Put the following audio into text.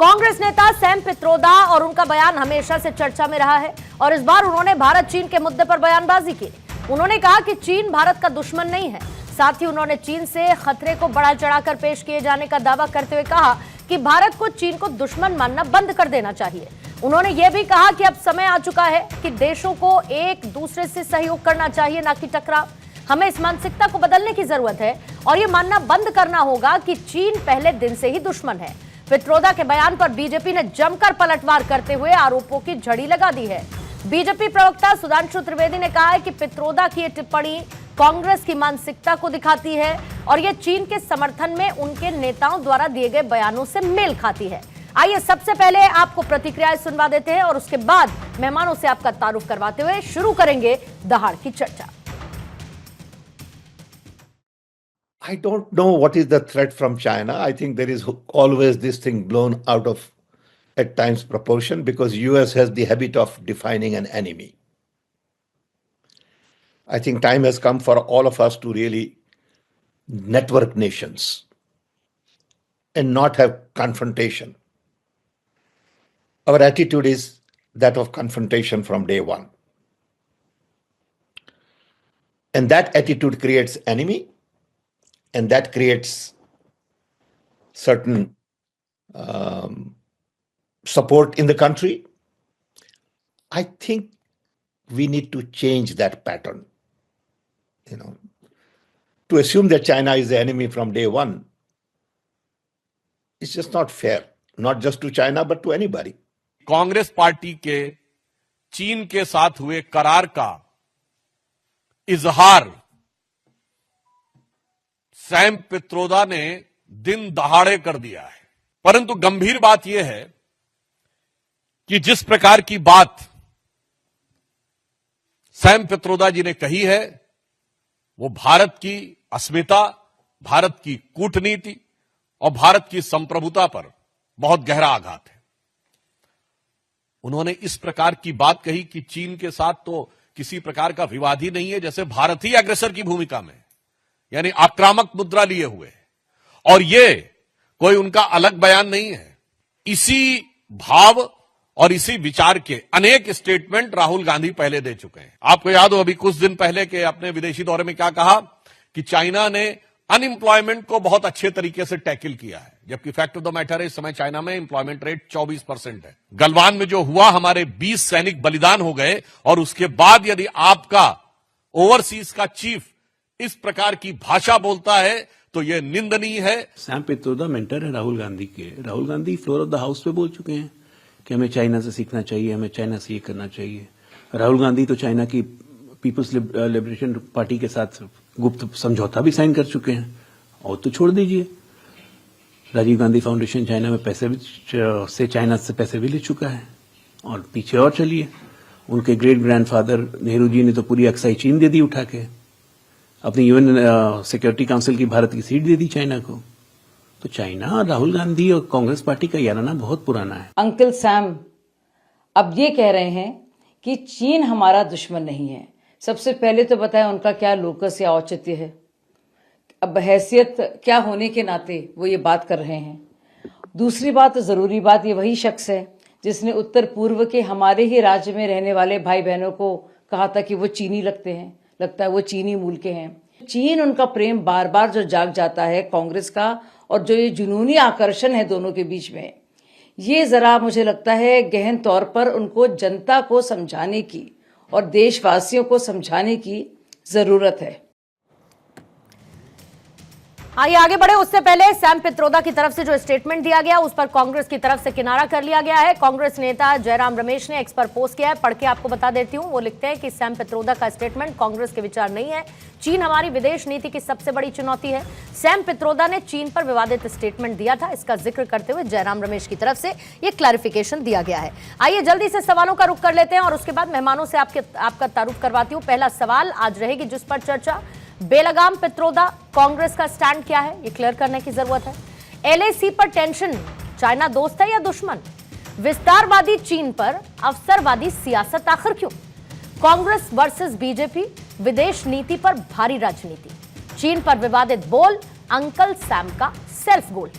कांग्रेस नेता सैम पित्रोदा और उनका बयान हमेशा से चर्चा में रहा है और इस बार उन्होंने भारत चीन के मुद्दे पर बयानबाजी की। उन्होंने कहा कि चीन भारत का दुश्मन नहीं है। साथ ही उन्होंने चीन से खतरे को बढ़ा चढ़ाकर पेश किए जाने का दावा करते हुए कहा कि भारत को चीन को दुश्मन मानना बंद कर देना चाहिए। उन्होंने यह भी कहा कि अब समय आ चुका है कि देशों को एक दूसरे से सहयोग करना चाहिए, न कि टकराव। हमें इस मानसिकता को बदलने की जरूरत है और यह मानना बंद करना होगा कि चीन पहले दिन से ही दुश्मन है। पित्रोदा के बयान पर बीजेपी ने जमकर पलटवार करते हुए आरोपों की झड़ी लगा दी है। बीजेपी प्रवक्ता सुधांशु त्रिवेदी ने कहा है कि पित्रोदा की यह टिप्पणी कांग्रेस की मानसिकता को दिखाती है और यह चीन के समर्थन में उनके नेताओं द्वारा दिए गए बयानों से मेल खाती है। आइए सबसे पहले आपको प्रतिक्रियाएं सुनवा देते हैं और उसके बाद मेहमानों से आपका तारुफ करवाते हुए शुरू करेंगे दहाड़ की चर्चा। I don't know what is the threat from China. I think there is always this thing blown out of at times proportion because US has the habit of defining an enemy. I think time has come for all of us to really network nations and not have confrontation. Our attitude is that of confrontation from day one. And that attitude creates enemy. And that creates certain support in the country. I think we need to change that pattern. To assume that China is the enemy from day one, it's just not fair, not just to China, but to anybody. Congress party के चीन के साथ हुए करार का इजहार Sam Pitroda ने दिन दहाड़े कर दिया है। परंतु गंभीर बात यह है कि जिस प्रकार की बात सैम पित्रोदा जी ने कही है वो भारत की अस्मिता, भारत की कूटनीति और भारत की संप्रभुता पर बहुत गहरा आघात है। उन्होंने इस प्रकार की बात कही कि चीन के साथ तो किसी प्रकार का विवाद ही नहीं है, जैसे भारत ही अग्रेसर की भूमिका में, यानी आक्रामक मुद्रा लिए हुए। और ये कोई उनका अलग बयान नहीं है। इसी भाव और इसी विचार के अनेक स्टेटमेंट राहुल गांधी पहले दे चुके हैं। आपको याद हो अभी कुछ दिन पहले के अपने विदेशी दौरे में क्या कहा कि चाइना ने अनएम्प्लॉयमेंट को बहुत अच्छे तरीके से टैकल किया है, जबकि फैक्ट ऑफ द मैटर है इस समय चाइना में एम्प्लॉयमेंट रेट 24% है। गलवान में जो हुआ, हमारे 20 सैनिक बलिदान हो गए और उसके बाद यदि आपका ओवरसीज का चीफ इस प्रकार की भाषा बोलता है तो यह निंदनीय है। सैम पित्रोदा मेंटर है राहुल गांधी के। Rahul Gandhi floor of the house पे बोल चुके हैं कि हमें चाइना से सीखना चाहिए, हमें चाइना से ये करना चाहिए। राहुल गांधी तो चाइना की पीपुल्स लिबरेशन पार्टी के साथ गुप्त समझौता भी साइन कर चुके हैं। और तो छोड़ दीजिए, राजीव गांधी फाउंडेशन चाइना में पैसे से चाइना से पैसे भी ले चुका है। और पीछे और चलिए, उनके ग्रेट ग्रैंडफादर नेहरू जी ने तो पूरी अक्साई चीन दे दी उठा के, अपनी यूएन सिक्योरिटी काउंसिल की भारत की सीट दे दी चाइना को। तो चाइना, राहुल गांधी और कांग्रेस पार्टी का याराना बहुत पुराना है। अंकल सैम अब ये कह रहे हैं कि चीन हमारा दुश्मन नहीं है। सबसे पहले तो बताएं उनका क्या लोकस या औचित्य है। अब हैसियत क्या होने के नाते वो ये बात कर रहे हैं। दूसरी बात, जरूरी बात, ये वही शख्स है जिसने उत्तर पूर्व के हमारे ही राज्य में रहने वाले भाई बहनों को कहा था कि वो चीनी लगता है वो चीनी मूल के हैं। चीन, उनका प्रेम बार बार जो जाग जाता है कांग्रेस का, और जो ये जुनूनी आकर्षण है दोनों के बीच में, ये जरा मुझे लगता है गहन तौर पर उनको जनता को समझाने की और देशवासियों को समझाने की जरूरत है। आइए आगे बढ़े। उससे पहले सैम पित्रोदा की तरफ से जो स्टेटमेंट दिया गया उस पर कांग्रेस की तरफ से किनारा कर लिया गया है। कांग्रेस नेता जयराम रमेश ने एक्स पर पोस्ट किया है, पढ़ के आपको बता देती हूं। वो लिखते हैं कि सैम पित्रोदा का स्टेटमेंट कांग्रेस के विचार नहीं है। चीन हमारी विदेश नीति की सबसे बड़ी चुनौती है। सैम पित्रोदा ने चीन पर विवादित स्टेटमेंट दिया था, इसका जिक्र करते हुए जयराम रमेश की तरफ से यह क्लैरिफिकेशन दिया गया है। आइए जल्दी से सवालों का रुख कर लेते हैं और उसके बाद मेहमानों से आपका तारुफ करवाती हूं। पहला सवाल आज रहेगी जिस पर चर्चा, बेलगाम पित्रोदा, कांग्रेस का स्टैंड क्या है, ये क्लियर करने की जरूरत है। एलएसी पर टेंशन, चाइना दोस्त है या दुश्मन? विस्तारवादी चीन पर अवसरवादी सियासत आखिर क्यों? कांग्रेस वर्सेस बीजेपी, विदेश नीति पर भारी राजनीति, चीन पर विवादित बोल, अंकल सैम का सेल्फ गोल।